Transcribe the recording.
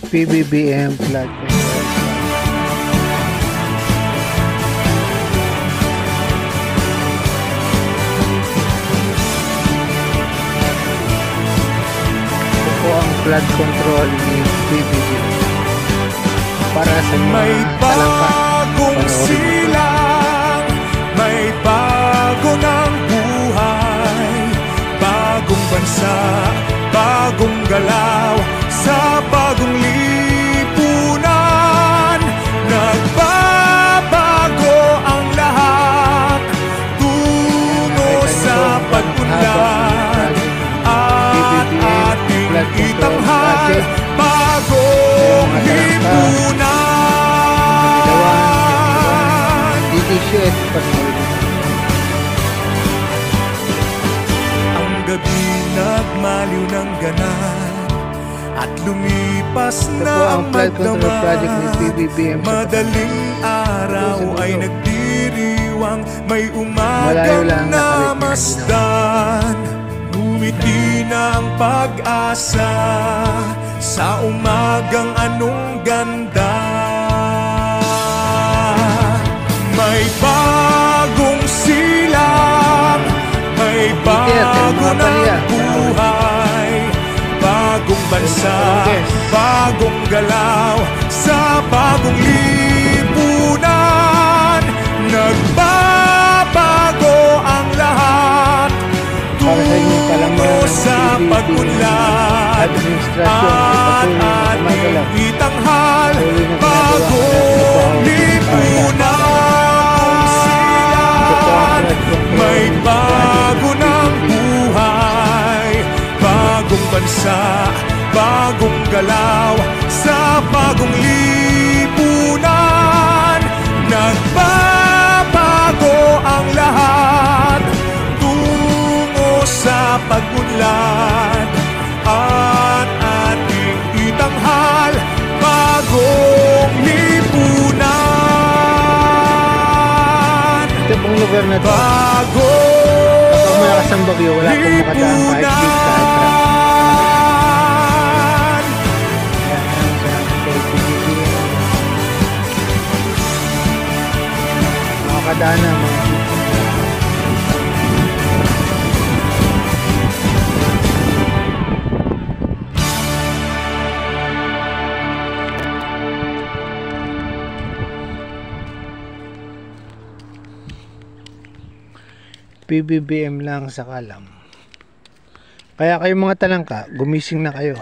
PBBM flood control. Ito po ang flood control ni PBBM para sa may mga talangka. bagong silang, may bago ng buhay, bagong bansa, bagong galaw, sa bagong lipunan. Nagbabago ang lahat, tungo sa pag-unlad, at ating itanghal bagong lipunan. Ang gabi nagmaliw ng ganap at lumipas na ang magdamag. Madaling araw ay nagdiriwang, may umagang namasdan. Ngumiti na ang pag-asa sa umagang anong ganda. May bagong silang, may bago ng buhay, bagong bansa, bagong galaw, sa bagong lipunan. Nagbabago ang lahat, tungo sa pag-unlad, at ating itanghal bagong lipunan. May bago ng buhay, bagong bansa, bagong galaw, sa bagong lipunan. Nagbabago ang lahat, tungo sa pag-unlad, at ating itanghal bagong lipunan. Ito pong lugar na ito, bago kapag malakas ang bagyo, wala pong makadaan kahit jeep, kahit truck. Makakadaan na mga jeep. PBBM lang sa kalam. Kaya kayo mga talangka, gumising na kayo.